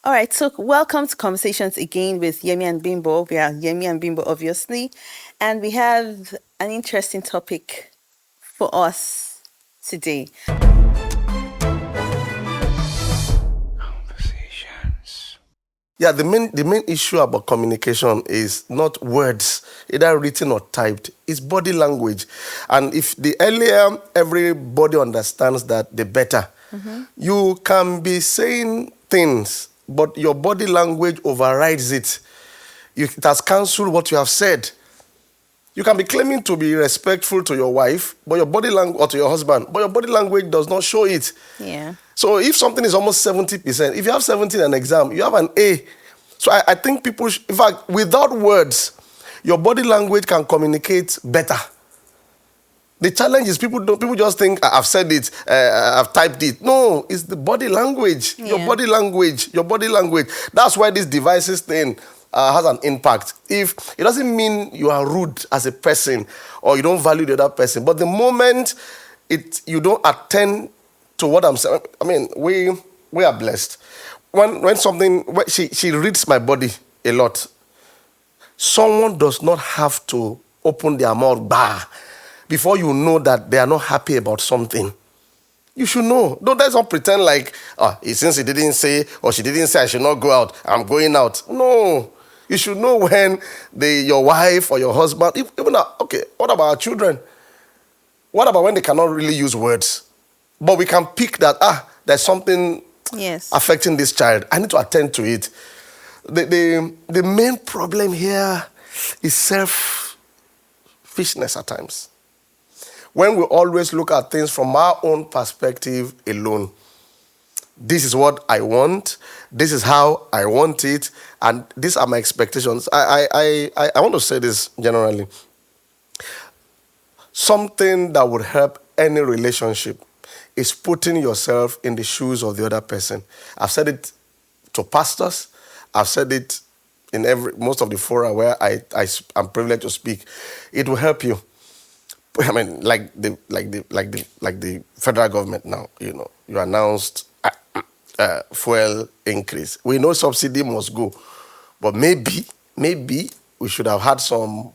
All right, so welcome to Conversations again with Yemi and Bimbo. We are Yemi and Bimbo, obviously, and we have an interesting topic for us today. Conversations. Yeah, the main issue about communication is not words, either written or typed. It's body language, and if the earlier everybody understands that, the better. You can be saying things, but your body language overrides it. It has cancelled what you have said. You can be claiming to be respectful to your wife, but your body language, or to your husband, but your body language does not show it. Yeah. So if something is almost 70%, if you have 70 in an exam, you have an A. So I think people, in fact, without words, your body language can communicate better. The challenge is people just think, I've said it, I've typed it. No, it's the body language, your Yeah. body language, your body language. That's why this devices thing has an impact. If it doesn't mean you are rude as a person or you don't value the other person, but the moment you don't attend to what I'm saying, I mean, we are blessed. When she reads my body a lot. Someone does not have to open their mouth before you know that they are not happy about something. You should know. Don't let's not pretend like, since he didn't say or she didn't say I should not go out, I'm going out. No. You should know when your wife or your husband, okay, what about our children? What about when they cannot really use words? But we can pick that, there's something Yes. affecting this child. I need to attend to it. The main problem here is selfishness at times. When we always look at things from our own perspective alone. This is what I want. This is how I want it. And these are my expectations. I want to say this generally. Something that would help any relationship is putting yourself in the shoes of the other person. I've said it to pastors. I've said it in most of the fora where I'm privileged to speak. It will help you. I mean, like the federal government now. You announced fuel increase. We know subsidy must go, but maybe we should have had some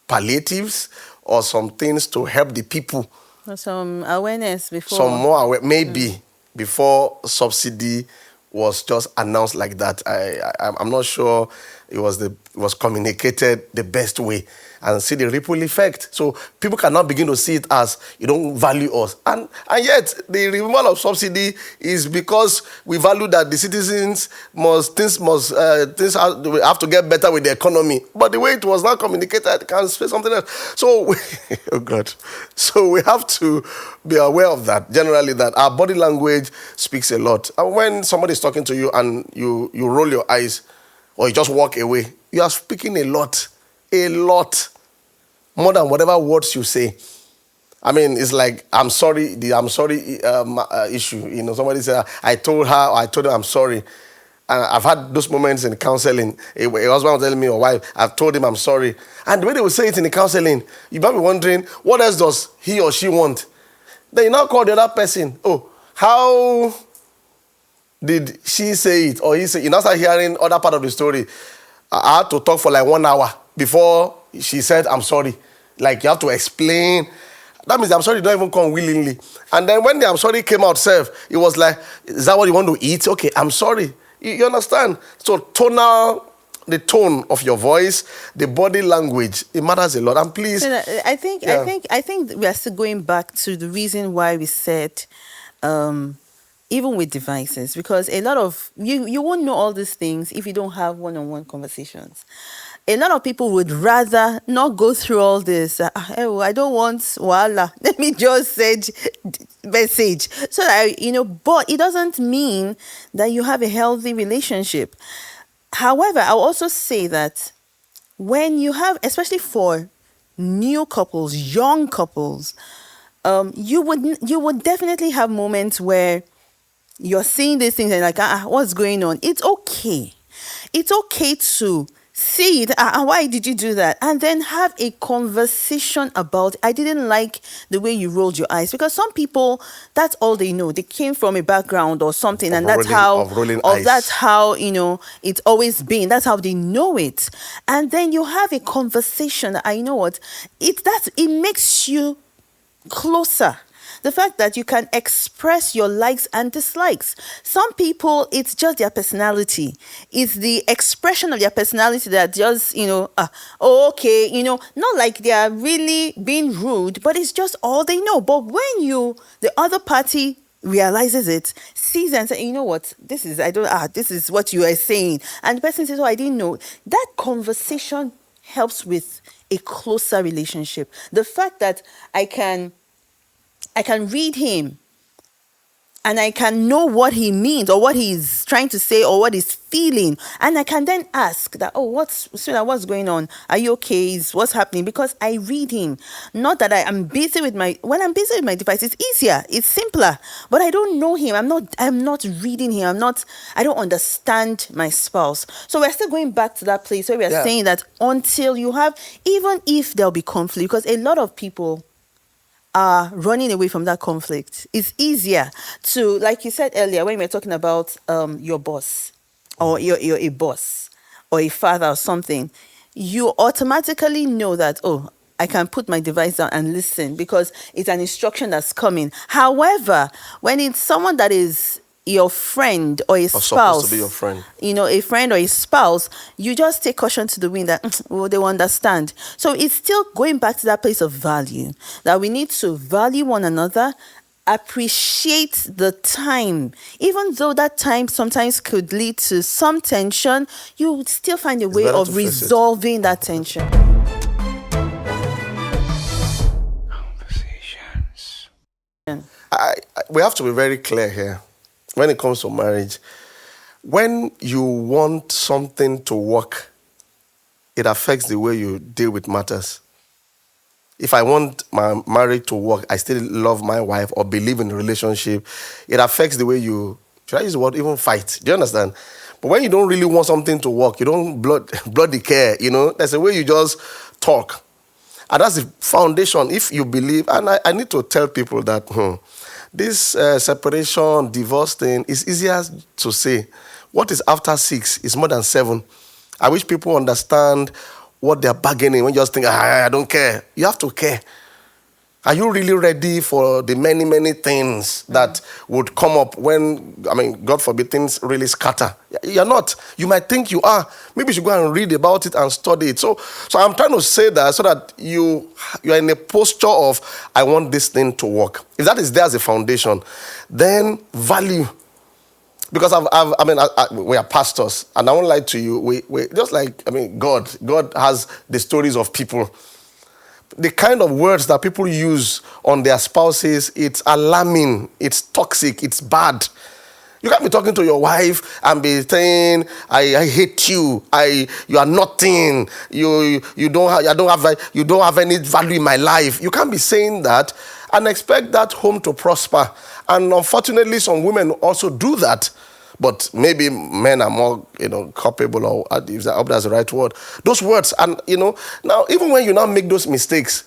palliatives or some things to help the people. Some awareness before. Some more maybe before subsidy was just announced like that. I'm not sure it was communicated the best way, and see the ripple effect. So people cannot begin to see it as you don't value us, and yet the removal of subsidy is because we value that the citizens have to get better with the economy. But the way it was not communicated can say something else. So oh God, so we have to be aware of that. Generally, that our body language speaks a lot. And when somebody is talking to you and you roll your eyes or you just walk away, you are speaking a lot, more than whatever words you say. I mean, it's like, I'm sorry, the I'm sorry issue. Somebody said, I told him I'm sorry. And I've had those moments in counseling. A husband was telling me, or wife, I've told him I'm sorry. And the way they will say it in the counseling, you might be wondering, what else does he or she want? Then you now call the other person, how did she say it or he say it? You now start hearing other part of the story. I had to talk for like 1 hour before she said, I'm sorry. Like, you have to explain. That means I'm sorry don't even come willingly. And then when the I'm sorry came out, it was like, is that what you want to eat? Okay, I'm sorry. You understand? So the tone of your voice, the body language, it matters a lot. And please, I think we are still going back to the reason why we said, even with devices, because a lot of you won't know all these things if you don't have one-on-one conversations. A lot of people would rather not go through all this. I don't want wala. Let me just send message so that But it doesn't mean that you have a healthy relationship. However, I'll also say that when you have, especially for new couples, young couples, you would definitely have moments where you're seeing these things and like, what's going on? It's okay. It's okay to see it, why did you do that, and then have a conversation about, I didn't like the way you rolled your eyes, because some people, that's all they know. They came from a background or something, and Of rolling that's eyes. how, it's always been, that's how they know it. And then you have a conversation that, I know what, it makes you closer. The fact that you can express your likes and dislikes. Some people, it's just their personality. It's the expression of their personality that just, oh, okay, not like they are really being rude, but it's just all they know. But when the other party realizes it, sees and says, you know what, this is what you are saying. And the person says, oh, I didn't know. That conversation helps with a closer relationship. The fact that I can read him and I can know what he means or what he's trying to say or what he's feeling. And I can then ask that, oh, what's going on? Are you okay? What's happening? Because I read him. Not that when I'm busy with my device, it's easier, it's simpler, but I don't know him. I'm not reading him. I don't understand my spouse. So we're still going back to that place where we're Yeah. saying that until you have, even if there'll be conflict, because a lot of people are running away from that conflict. It's easier to, like you said earlier, when we were talking about your boss, or you're a boss or a father or something, you automatically know that, oh, I can put my device down and listen because it's an instruction that's coming. However, when it's someone that is your friend or a Or supposed to be your spouse, friend. a friend or a spouse, you just take caution to the wind that, well, they will understand. So it's still going back to that place of value, that we need to value one another, appreciate the time. Even though that time sometimes could lead to some tension, you would still find a It's way better to of face it. resolving that tension. Conversations. We have to be very clear here when it comes to marriage. When you want something to work, it affects the way you deal with matters. If I want my marriage to work, I still love my wife or believe in the relationship, it affects the way should I use the word, even fight? Do you understand? But when you don't really want something to work, you don't bloody care, there's a way you just talk. And that's the foundation. If you believe, and I need to tell people that this separation, divorce thing is easier to say. What is after 6 is more than 7. I wish people understand what they're bargaining when you just think, I don't care. You have to care. Are you really ready for the many, many things that would come up when, God forbid, things really scatter? You're not. You might think you are. Maybe you should go and read about it and study it. So I'm trying to say that so that you're in a posture of, I want this thing to work. If that is there as a foundation, then value. Because we are pastors, and I won't lie to you. We just like, God has the stories of people. The kind of words that people use on their spouses, it's alarming, it's toxic, it's bad. You can't be talking to your wife and be saying, I hate you, you are nothing, you don't have any value in my life. You can't be saying that and expect that home to prosper. And unfortunately, some women also do that. But maybe men are more, culpable, or if that's the right word. Those words, and now even when you now make those mistakes,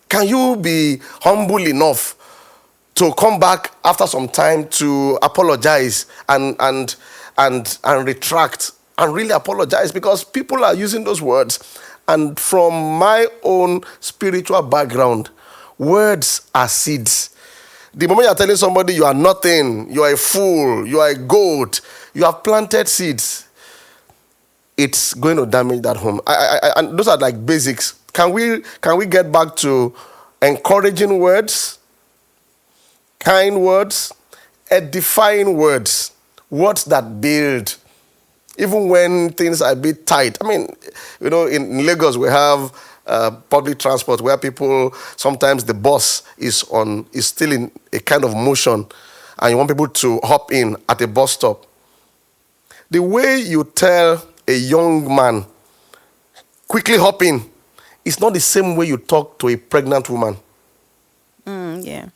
can you be humble enough to come back after some time to apologize and retract and really apologize? Because people are using those words, and from my own spiritual background, words are seeds. The moment you're telling somebody you are nothing, you are a fool, you are a goat, you have planted seeds, it's going to damage that home. And those are like basics. Can we get back to encouraging words, kind words, edifying words, words that build, even when things are a bit tight? In Lagos we have public transport where people, sometimes the bus is still in a kind of motion, and you want people to hop in at a bus stop. The way you tell a young man, quickly hop in, is not the same way you talk to a pregnant woman. Yeah.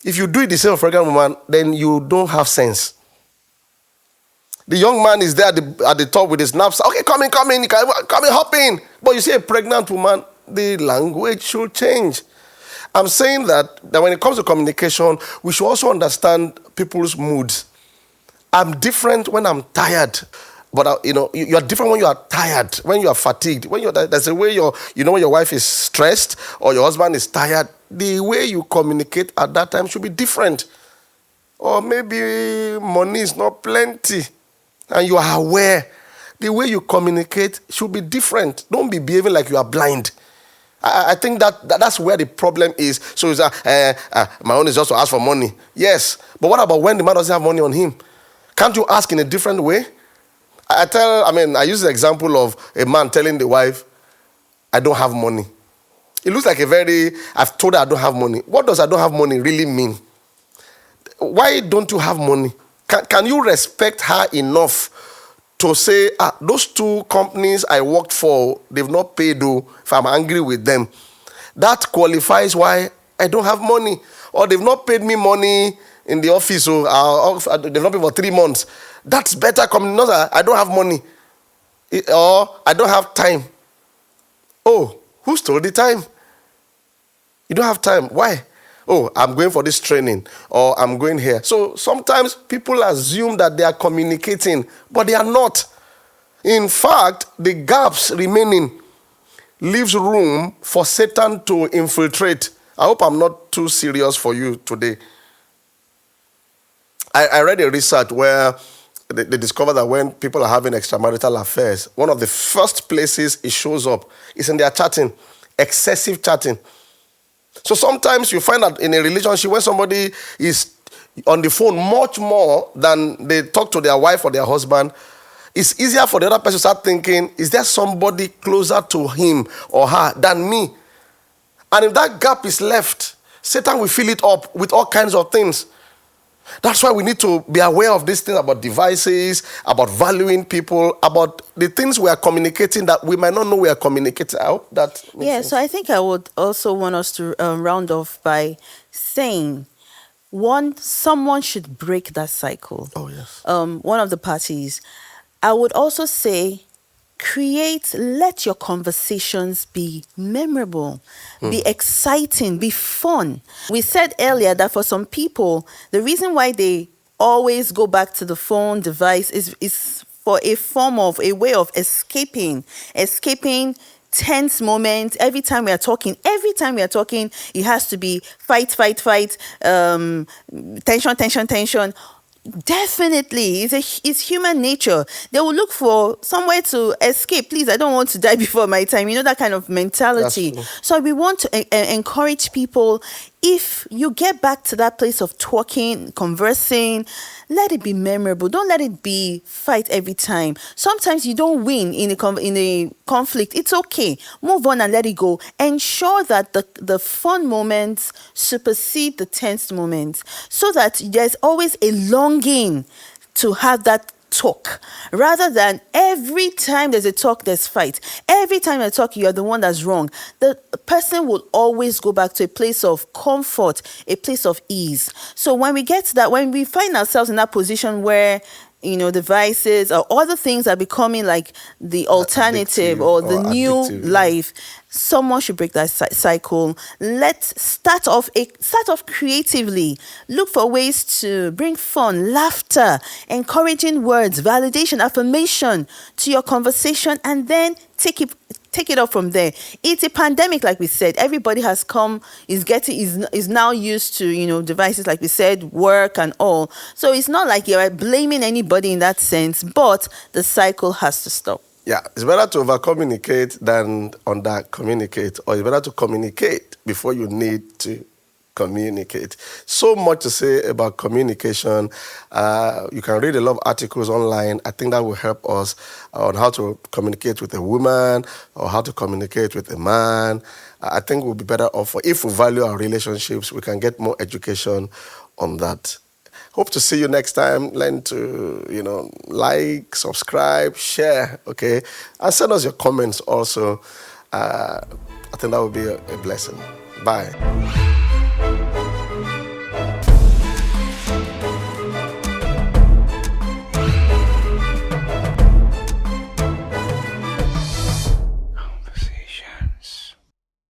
If you do it the same with a pregnant woman, then you don't have sense. The young man is there at the top with his knapsack. Okay, come in, come in, come in, hop in. But you see a pregnant woman, the language should change. I'm saying that when it comes to communication, we should also understand people's moods. I'm different when I'm tired. But you're different when you are tired, when you are fatigued, there's a way when your wife is stressed or your husband is tired, the way you communicate at that time should be different. Or maybe money is not plenty and you are aware. The way you communicate should be different. Don't be behaving like you are blind. I think that's where the problem is. So it's my own is just to ask for money. Yes, but what about when the man doesn't have money on him? Can't you ask in a different way? I use the example of a man telling the wife, I don't have money. It looks like I've told her I don't have money. What does I don't have money really mean? Why don't you have money? Can you respect her enough to say, those two companies I worked for, they've not paid though, if I'm angry with them. That qualifies why I don't have money. Or they've not paid me money in the office, so they've not paid for 3 months. That's better coming. Not that I don't have money. Or I don't have time. Oh, who stole the time? You don't have time. Why? Oh, I'm going for this training, or I'm going here. So sometimes people assume that they are communicating, but they are not. In fact, the gaps remaining leaves room for Satan to infiltrate. I hope I'm not too serious for you today. I read a research where they discovered that when people are having extramarital affairs, one of the first places it shows up is in their chatting, excessive chatting. So sometimes you find that in a relationship when somebody is on the phone much more than they talk to their wife or their husband, it's easier for the other person to start thinking, is there somebody closer to him or her than me? And if that gap is left, Satan will fill it up with all kinds of things. That's why we need to be aware of these things about devices, about valuing people, about the things we are communicating that we might not know we are communicating. I hope that makes sense. So I think I would also want us to round off by saying someone should break that cycle. Oh, yes. One of the parties. I would also say let your conversations be memorable, be exciting, be fun. We said earlier that for some people, the reason why they always go back to the phone device is for a way of escaping tense moments. Every time we are talking, it has to be fight, tension. Definitely, it's human nature. They will look for somewhere to escape. Please, I don't want to die before my time. That kind of mentality. So we want to encourage people. If you get back to that place of talking, conversing, let it be memorable. Don't let it be fight every time. Sometimes you don't win in a conflict. It's okay. Move on and let it go. Ensure that the fun moments supersede the tense moments, so that there's always a longing to have that talk, rather than every time there's a talk, there's fight. Every time I talk, you're the one that's wrong. The person will always go back to a place of comfort, a place of ease. So when we get to that, when we find ourselves in that position where devices or other things are becoming like the alternative or the new life, someone should break that cycle. Let's start off creatively. Look for ways to bring fun, laughter, encouraging words, validation, affirmation to your conversation, and then take it up from there. It's a pandemic, like we said. Everybody has is now used to devices, like we said, work and all. So it's not like you're blaming anybody in that sense, but the cycle has to stop. Yeah, it's better to over-communicate than under-communicate, or it's better to communicate before you need to communicate. So much to say about communication. You can read a lot of articles online. I think that will help us on how to communicate with a woman or how to communicate with a man. I think we'll be better off if we value our relationships. We can get more education on that. Hope to see you next time. Learn to, like, subscribe, share, okay? And send us your comments also. I think that would be a blessing. Bye.